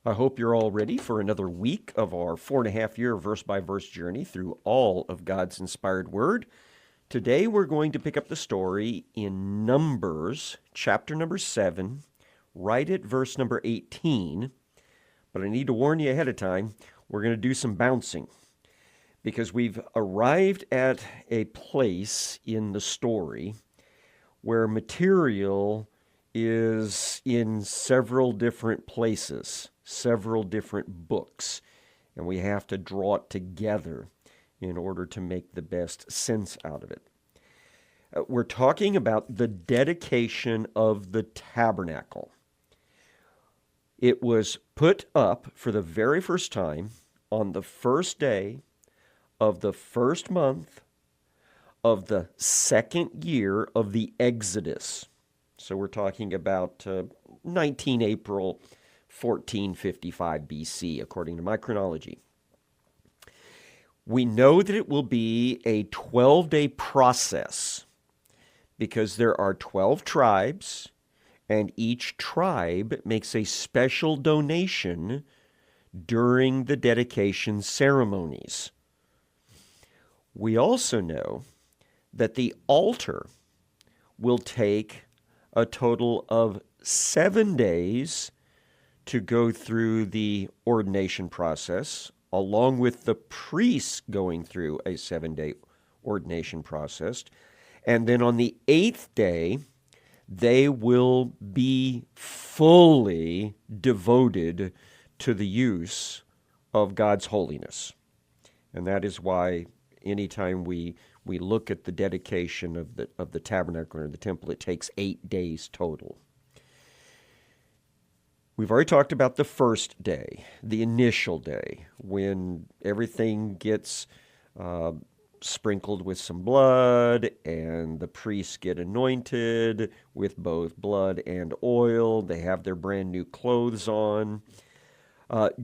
I hope you're all ready for another week of our 4.5 year verse by verse journey through all of God's inspired word. Today we're going to pick up the story in Numbers, chapter number 7, right at verse number 18. But I need to warn you ahead of time, we're going to do some bouncing because we've arrived at a place in the story where material is in several different places, several different books, and we have to draw it together in order to make the best sense out of it. We're talking about the dedication of the tabernacle. It was put up for the very first time on the first day of the first month of the second year of the Exodus. So we're talking about 19 April 1455 BC, according to my chronology. We know that it will be a 12-day process because there are 12 tribes, and each tribe makes a special donation during the dedication ceremonies. We also know that the altar will take a total of 7 days to go through the ordination process, along with the priests going through a 7-day ordination process. And then on the 8th day, they will be fully devoted to the use of God's holiness. And that is why anytime we look at the dedication of the tabernacle or the temple, it takes 8 days total. We've already talked about the first day, the initial day, when everything gets sprinkled with some blood, and the priests get anointed with both blood and oil. They have their brand new clothes on.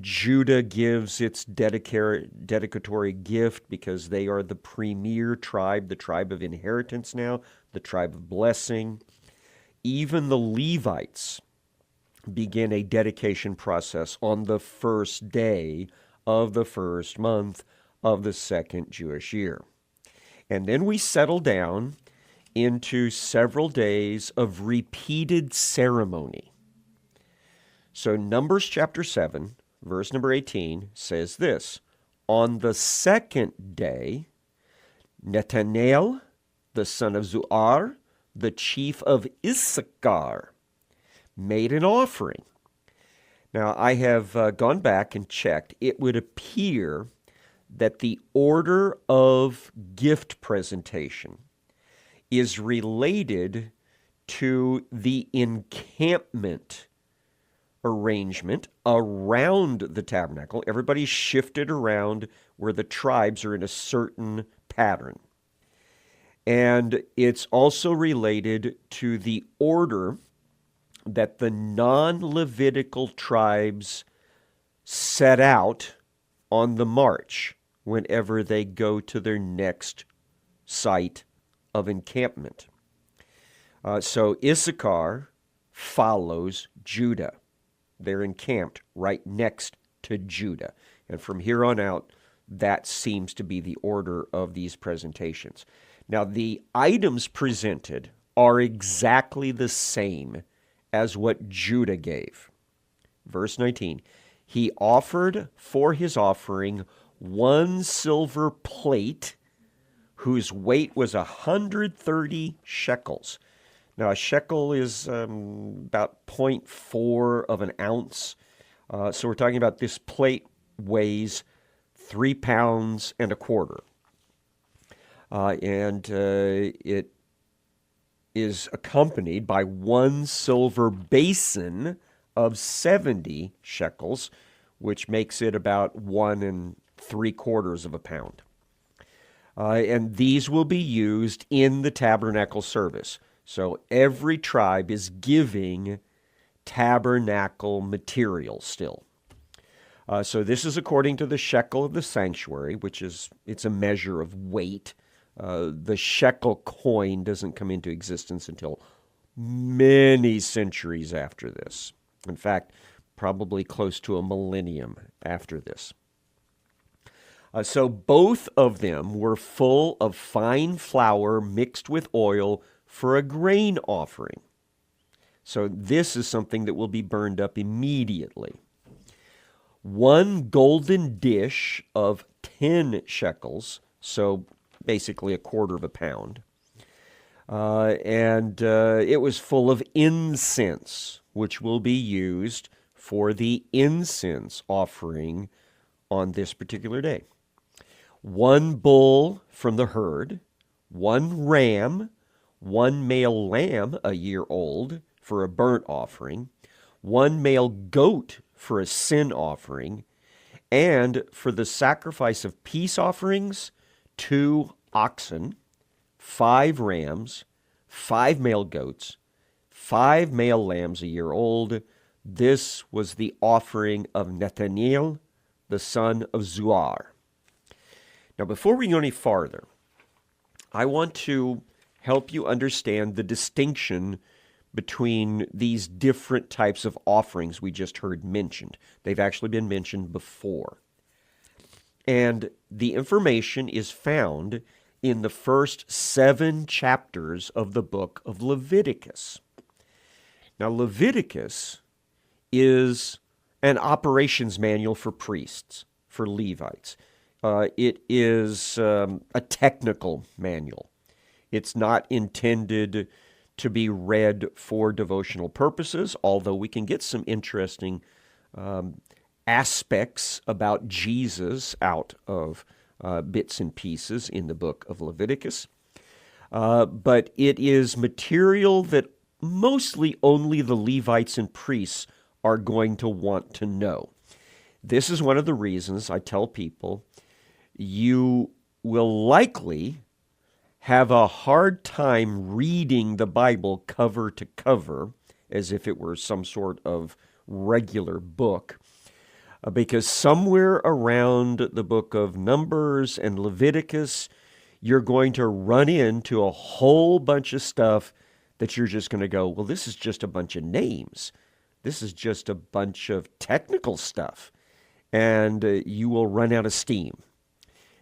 Judah gives its dedicatory gift because they are the premier tribe, the tribe of inheritance now, the tribe of blessing. Even the Levites begin a dedication process on the first day of the first month of the second Jewish year. And then we settle down into several days of repeated ceremony. So Numbers chapter 7, verse number 18 says this: On the second day, Nethanel, the son of Zuar, the chief of Issachar, made an offering. Now, I have gone back and checked. It would appear that the order of gift presentation is related to the encampment arrangement around the tabernacle. Everybody's shifted around where the tribes are in a certain pattern. And it's also related to the order that the non-Levitical tribes set out on the march whenever they go to their next site of encampment. So Issachar follows Judah. They're encamped right next to Judah. And from here on out, that seems to be the order of these presentations. Now, the items presented are exactly the same as what Judah gave. Verse 19, he offered for his offering 1 silver plate whose weight was 130 shekels. Now, a shekel is about 0.4 of an ounce. So we're talking about this plate weighs 3 pounds and a quarter. And it is accompanied by 1 silver basin of 70 shekels, which makes it about 1 3/4 of a pound. And these will be used in the tabernacle service. So every tribe is giving tabernacle material still. So this is according to the shekel of the sanctuary, which is, it's a measure of weight. The shekel coin doesn't come into existence until many centuries after this. In fact, probably close to a millennium after this. So both of them were full of fine flour mixed with oil for a grain offering. So this is something that will be burned up immediately. 1 golden dish of 10 shekels, so basically a quarter of a pound. And it was full of incense, which will be used for the incense offering on this particular day. 1 bull from the herd, 1 ram, 1 male lamb a year old for a burnt offering, 1 male goat for a sin offering, and for the sacrifice of peace offerings, 2 oxen, 5 rams, 5 male goats, 5 male lambs a year old. This was the offering of Netaniel, the son of Zuar. Now, before we go any farther, I want to help you understand the distinction between these different types of offerings we just heard mentioned. They've actually been mentioned before. And the information is found in the first 7 chapters of the book of Leviticus. Now, Leviticus is an operations manual for priests, for Levites. It is a technical manual. It's not intended to be read for devotional purposes, although we can get some interesting aspects about Jesus out of bits and pieces in the book of Leviticus. But it is material that mostly only the Levites and priests are going to want to know. This is one of the reasons I tell people you will likely have a hard time reading the Bible cover to cover as if it were some sort of regular book, because somewhere around the book of Numbers and Leviticus, you're going to run into a whole bunch of stuff that you're just going to go, well, this is just a bunch of names. This is just a bunch of technical stuff. And you will run out of steam.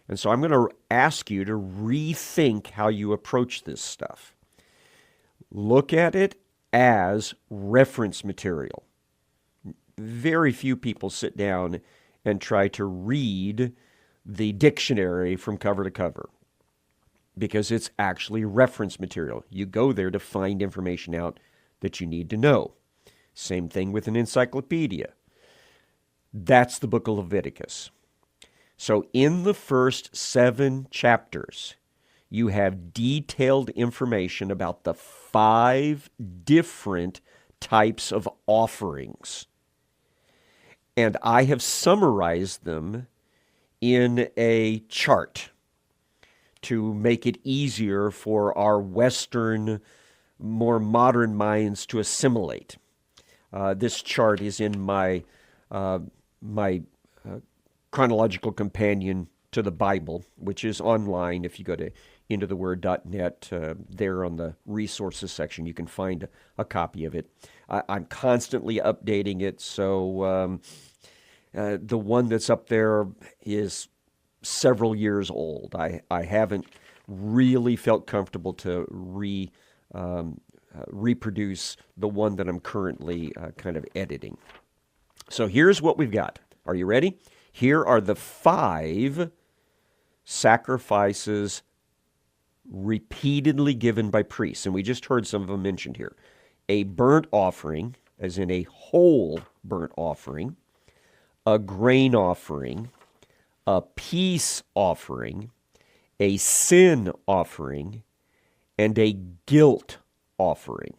And so I'm going to ask you to rethink how you approach this stuff. Look at it as reference material. Very few people sit down and try to read the dictionary from cover to cover because it's actually reference material. You go there to find information out that you need to know. Same thing with an encyclopedia. That's the book of Leviticus. So in the first 7 chapters, you have detailed information about the 5 different types of offerings. And I have summarized them in a chart to make it easier for our Western, more modern minds to assimilate. This chart is in my chronological companion to the Bible, which is online. If you go to intotheword.net, there on the resources section, you can find a copy of it. I'm constantly updating it, so the one that's up there is several years old. I haven't really felt comfortable to reproduce the one that I'm currently kind of editing. So here's what we've got. Are you ready? Here are the 5 sacrifices repeatedly given by priests, and we just heard some of them mentioned here. A burnt offering, as in a whole burnt offering, a grain offering, a peace offering, a sin offering, and a guilt offering.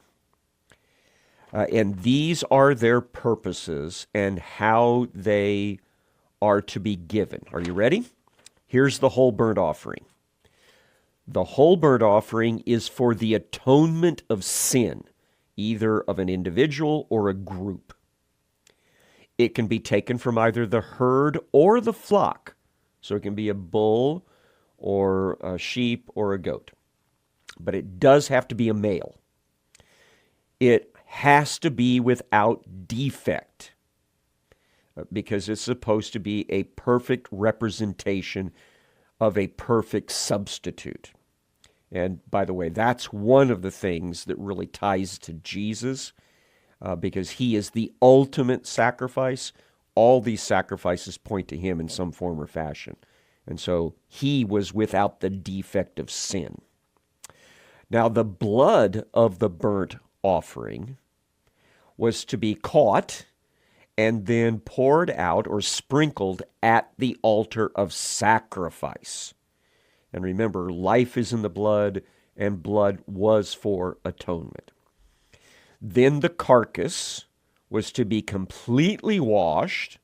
And these are their purposes and how they are to be given. Are you ready? Here's the whole burnt offering. The whole burnt offering is for the atonement of sin, either of an individual or a group. It can be taken from either the herd or the flock. So it can be a bull or a sheep or a goat. But it does have to be a male. It has to be without defect. because it's supposed to be a perfect representation of a perfect substitute. And by the way, that's one of the things that really ties to Jesus, because he is the ultimate sacrifice. All these sacrifices point to him in some form or fashion. And so he was without the defect of sin. Now, the blood of the burnt offering was to be caught and then poured out or sprinkled at the altar of sacrifice. And remember, life is in the blood, and blood was for atonement. Then the carcass was to be completely washed,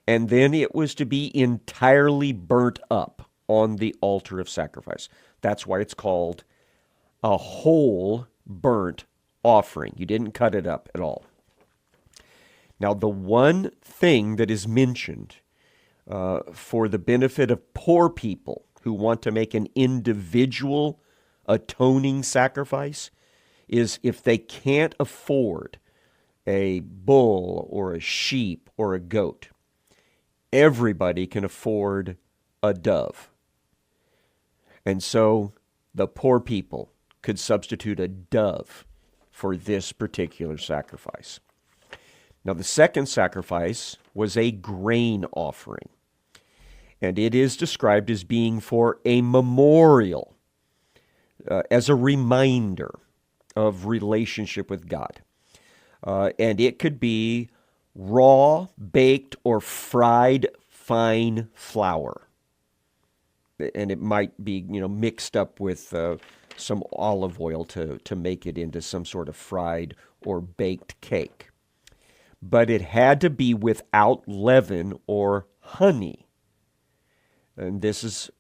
and then it was to be entirely burnt up on the altar of sacrifice. That's why it's called a whole burnt offering. You didn't cut it up at all. Now, the one thing that is mentioned for the benefit of poor people who want to make an individual atoning sacrifice is if they can't afford a bull or a sheep or a goat, everybody can afford a dove. And so the poor people could substitute a dove for this particular sacrifice. Now, the second sacrifice was a grain offering, and it is described as being for a memorial, as a reminder of relationship with God. And it could be raw, baked, or fried fine flour. And it might be, mixed up with some olive oil to make it into some sort of fried or baked cake. But it had to be without leaven or honey. And this is,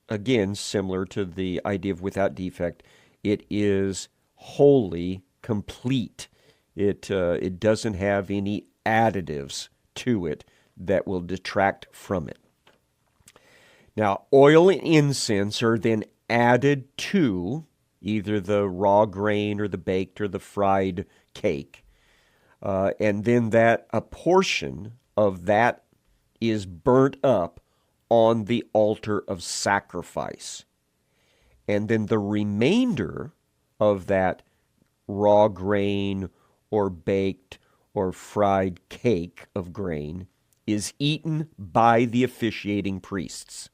again, similar to the idea of without defect. It is wholly complete. It doesn't have any additives to it that will detract from it. Now, oil and incense are then added to either the raw grain or the baked or the fried cake. And then a portion of that is burnt up on the altar of sacrifice. And then the remainder of that raw grain or baked or fried cake of grain is eaten by the officiating priests.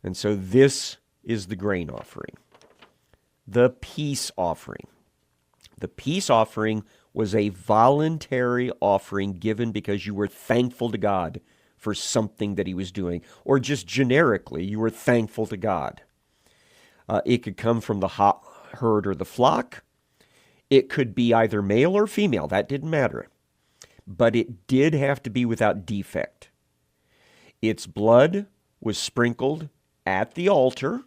And so this is the grain offering. The peace offering. The peace offering was a voluntary offering given because you were thankful to God for something that he was doing, or just generically, you were thankful to God. It could come from the herd or the flock. It could be either male or female. That didn't matter. But it did have to be without defect. Its blood was sprinkled at the altar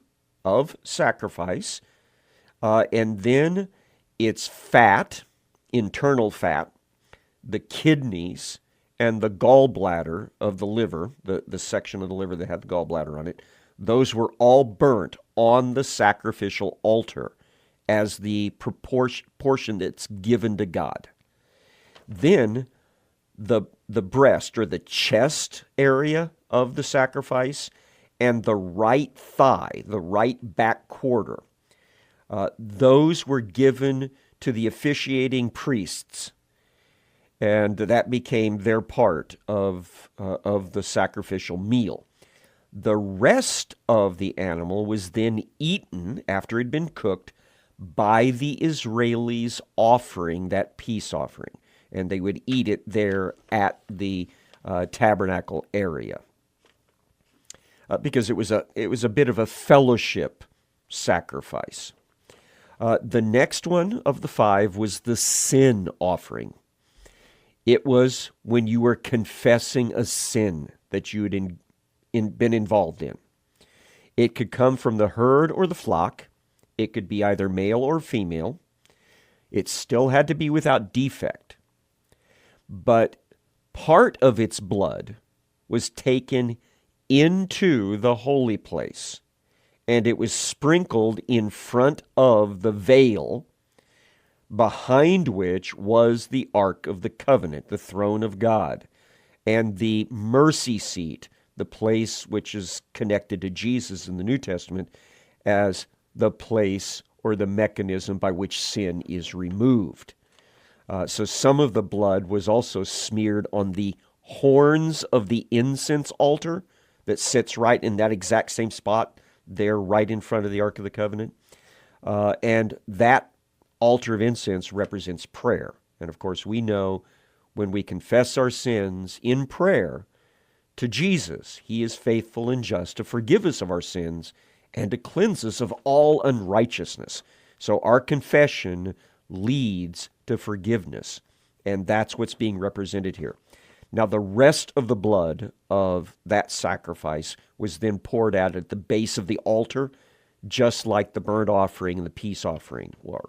of sacrifice, and then its fat, internal fat, the kidneys, and the gallbladder of the liver, the section of the liver that had the gallbladder on it, those were all burnt on the sacrificial altar as the portion that's given to God. Then the breast or the chest area of the sacrifice and the right thigh, the right back quarter, those were given to the officiating priests, and that became their part of the sacrificial meal. The rest of the animal was then eaten after it had been cooked by the Israelis offering that peace offering, and they would eat it there at the tabernacle area because it was a bit of a fellowship sacrifice. The next one of the 5 was the sin offering. It was when you were confessing a sin that you had been involved in. It could come from the herd or the flock. It could be either male or female. It still had to be without defect. But part of its blood was taken into the holy place, and it was sprinkled in front of the veil, behind which was the Ark of the Covenant, the throne of God. and the mercy seat, the place which is connected to Jesus in the New Testament as the place or the mechanism by which sin is removed. So some of the blood was also smeared on the horns of the incense altar that sits right in that exact same spot there, right in front of the Ark of the Covenant. And that altar of incense represents prayer. And of course, we know when we confess our sins in prayer to Jesus, He is faithful and just to forgive us of our sins and to cleanse us of all unrighteousness. So our confession leads to forgiveness, and that's what's being represented here. Now, the rest of the blood of that sacrifice was then poured out at the base of the altar, just like the burnt offering and the peace offering were.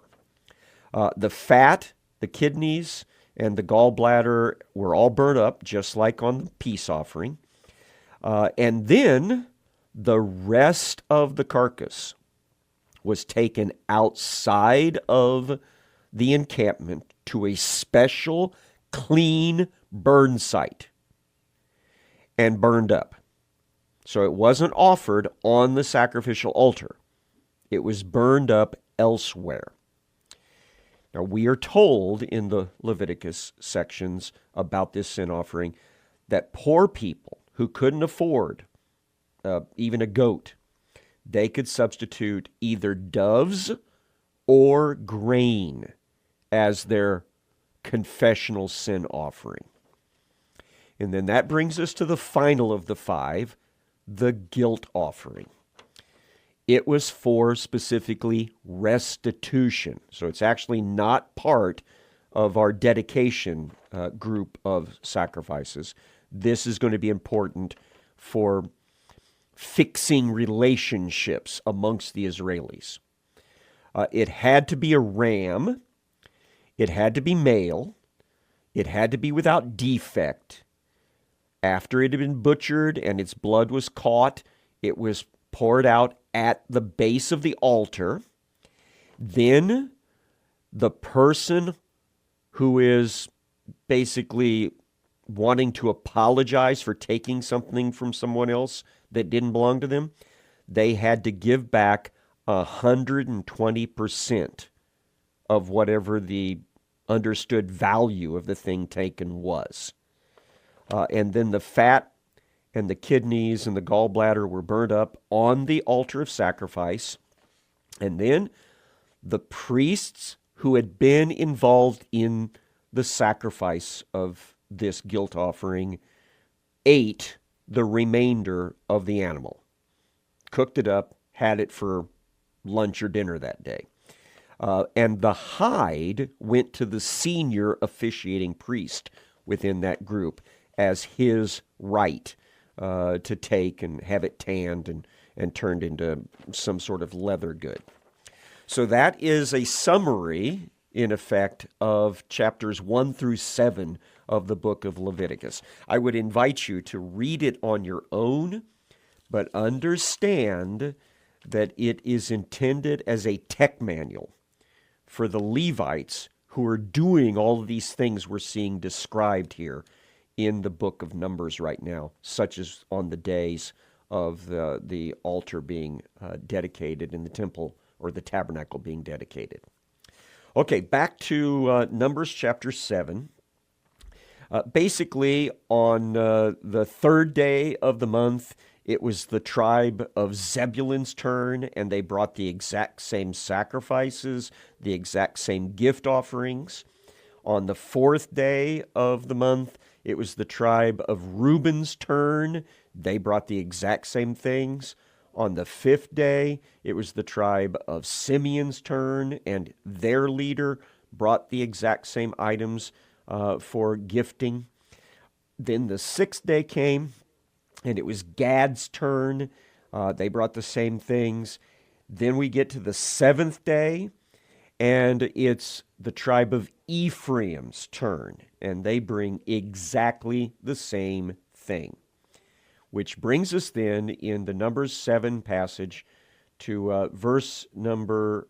The fat, the kidneys, and the gallbladder were all burnt up, just like on the peace offering. And then the rest of the carcass was taken outside of the encampment to a special, clean burn site and burned up. So it wasn't offered on the sacrificial altar. It was burned up elsewhere. Now, we are told in the Leviticus sections about this sin offering that poor people who couldn't afford even a goat, they could substitute either doves or grain as their confessional sin offering. And then that brings us to the final of the five, the guilt offering. It was for specifically restitution. So it's actually not part of our dedication group of sacrifices. This is going to be important for fixing relationships amongst the Israelis. It had to be a ram. It had to be male. It had to be without defect. After it had been butchered and its blood was caught, it was poured out at the base of the altar. Then the person who is basically wanting to apologize for taking something from someone else that didn't belong to them, they had to give back 120% of whatever the understood value of the thing taken was. And then the fat and the kidneys and the gallbladder were burned up on the altar of sacrifice. And then the priests who had been involved in the sacrifice of this guilt offering ate the remainder of the animal, cooked it up, had it for lunch or dinner that day. And the hide went to the senior officiating priest within that group as his right to take and have it tanned and turned into some sort of leather good. So that is a summary, in effect, of chapters 1 through 7 of the book of Leviticus. I would invite you to read it on your own, but understand that it is intended as a tech manual for the Levites who are doing all of these things we're seeing described here in the book of Numbers right now, such as on the days of the altar being dedicated in the temple or the tabernacle being dedicated. Okay, back to Numbers chapter 7. Basically, on the third day of the month, it was the tribe of Zebulun's turn, and they brought the exact same sacrifices, the exact same gift offerings. On the fourth day of the month, it was the tribe of Reuben's turn. They brought the exact same things. On the fifth day, it was the tribe of Simeon's turn, and their leader brought the exact same items for gifting. Then the sixth day came, and it was Gad's turn. They brought the same things. Then we get to the seventh day, and it's the tribe of Ephraim's turn, and they bring exactly the same thing. Which brings us then in the Numbers 7 passage to verse number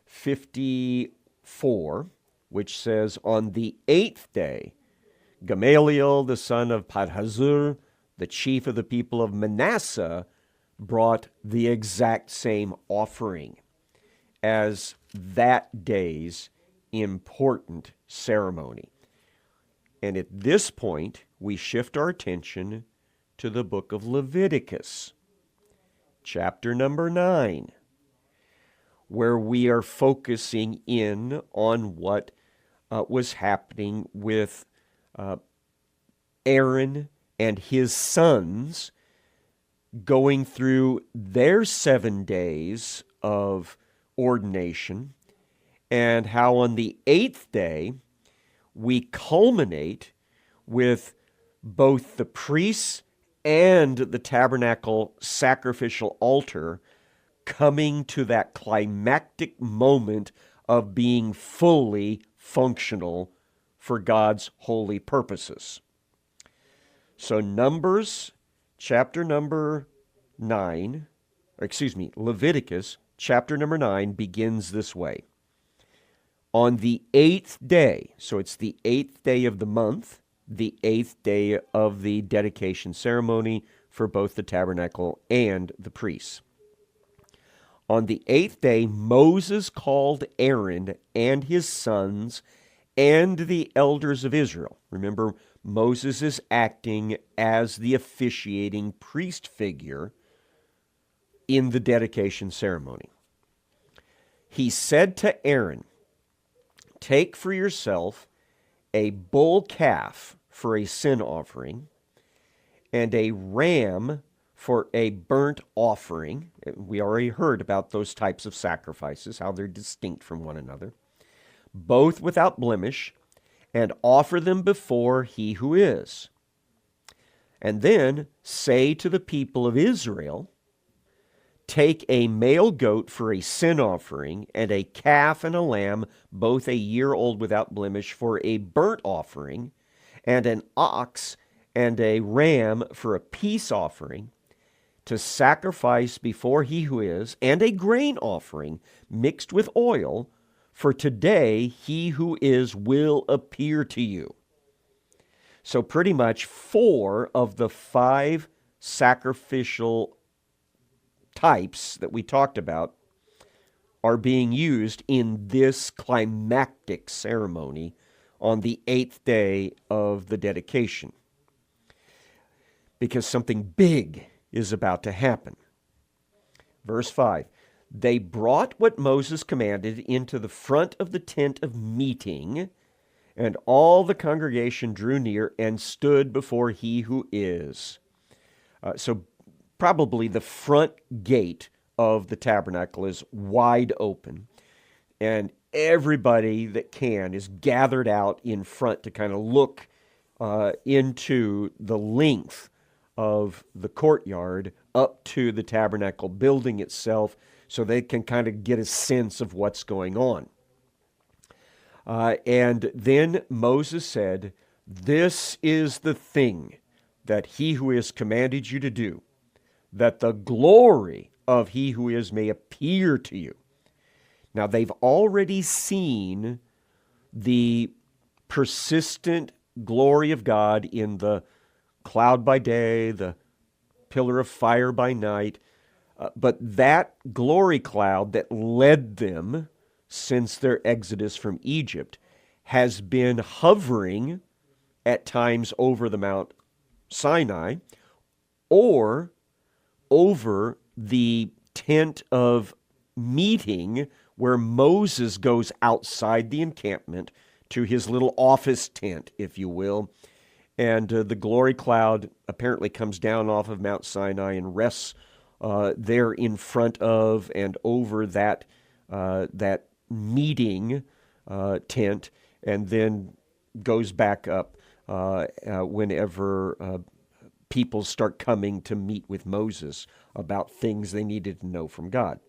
54, which says, "On the eighth day, Gamaliel, the son of Padhazur, the chief of the people of Manasseh, brought the exact same offering as that day's important ceremony. And at this point, we shift our attention to the book of Leviticus, chapter number 9, where we are focusing in on what was happening with Aaron and his sons going through their 7 days of ordination, and how on the 8th day we culminate with both the priests and the tabernacle sacrificial altar coming to that climactic moment of being fully functional for God's holy purposes. So Numbers chapter number 9, Leviticus chapter number 9 begins this way. On the 8th day, so it's the 8th day of the month, the 8th day of the dedication ceremony for both the tabernacle and the priests. On the 8th day, Moses called Aaron and his sons and the elders of Israel. Remember, Moses is acting as the officiating priest figure in the dedication ceremony. He said to Aaron, "Take for yourself a bull calf for a sin offering and a ram for a burnt offering." We already heard about those types of sacrifices, how they're distinct from one another. "Both without blemish, and offer them before he who is. And then say to the people of Israel, take a male goat for a sin offering, and a calf and a lamb, both a year old without blemish, for a burnt offering, and an ox and a ram for a peace offering, to sacrifice before he who is, and a grain offering mixed with oil, for today he who is will appear to you." So pretty much 4 of the 5 sacrificial types that we talked about are being used in this climactic ceremony on the 8th day of the dedication, because something big is about to happen. Verse 5, "They brought what Moses commanded into the front of the tent of meeting, and all the congregation drew near and stood before he who is." So probably the front gate of the tabernacle is wide open, and everybody that can is gathered out in front to kind of look into the length of the courtyard up to the tabernacle building itself, so they can kind of get a sense of what's going on. And then Moses said, "This is the thing that he who is commanded you to do, that the glory of he who is may appear to you." Now they've already seen the persistent glory of God in the cloud by day, the pillar of fire by night, but that glory cloud that led them since their exodus from Egypt has been hovering at times over the Mount Sinai or over the tent of meeting where Moses goes outside the encampment to his little office tent, if you will. And the glory cloud apparently comes down off of Mount Sinai and rests there in front of and over that meeting tent, and then goes back up whenever people start coming to meet with Moses about things they needed to know from God.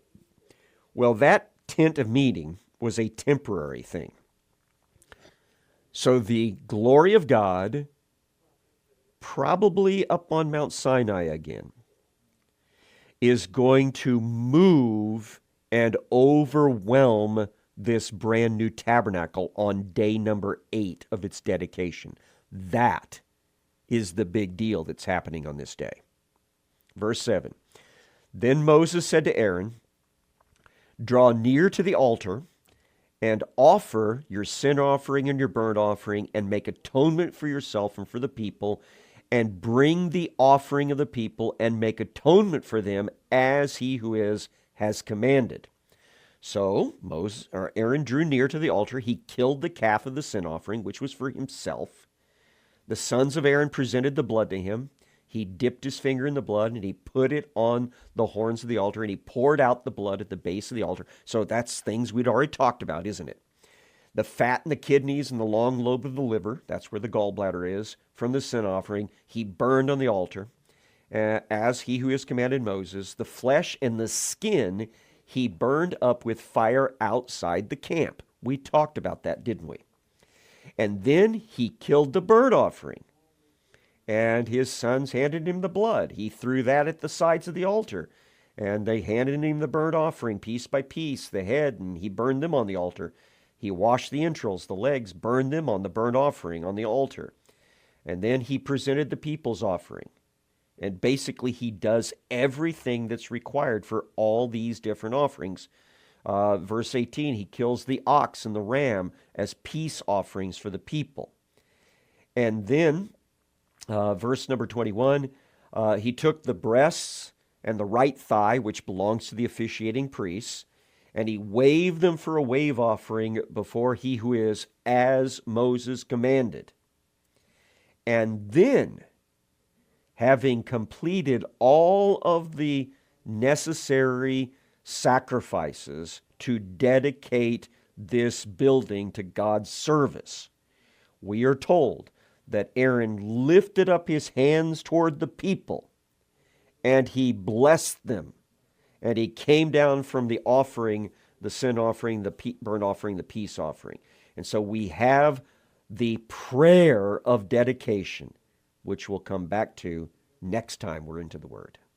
Well, that tent of meeting was a temporary thing. So the glory of God, probably up on Mount Sinai again, is going to move and overwhelm this brand new tabernacle on day number 8 of its dedication. That is the big deal that's happening on this day. Verse 7. Then Moses said to Aaron, draw near to the altar and offer your sin offering and your burnt offering and make atonement for yourself and for the people, and bring the offering of the people and make atonement for them as he who is has commanded. So Aaron drew near to the altar. He killed the calf of the sin offering, which was for himself. The sons of Aaron presented the blood to him. He dipped his finger in the blood and he put it on the horns of the altar and he poured out the blood at the base of the altar. So that's things we'd already talked about, isn't it? The fat and the kidneys and the long lobe of the liver, that's where the gallbladder is, from the sin offering, he burned on the altar, as he who has commanded Moses. The flesh and the skin he burned up with fire outside the camp. We talked about that, didn't we? And then he killed the burnt offering. And his sons handed him the blood. He threw that at the sides of the altar. And they handed him the burnt offering piece by piece, the head, and he burned them on the altar. He washed the entrails, the legs, burned them on the burnt offering on the altar. And then he presented the people's offering. And basically he does everything that's required for all these different offerings. Verse 18, he kills the ox and the ram as peace offerings for the people. And then, verse number 21, he took the breasts and the right thigh, which belongs to the officiating priests, and he waved them for a wave offering before he who is, as Moses commanded. And then, having completed all of the necessary sacrifices to dedicate this building to God's service, we are told that Aaron lifted up his hands toward the people and he blessed them. And he came down from the offering, the sin offering, the burnt offering, the peace offering. And so we have the prayer of dedication, which we'll come back to next time we're into the Word.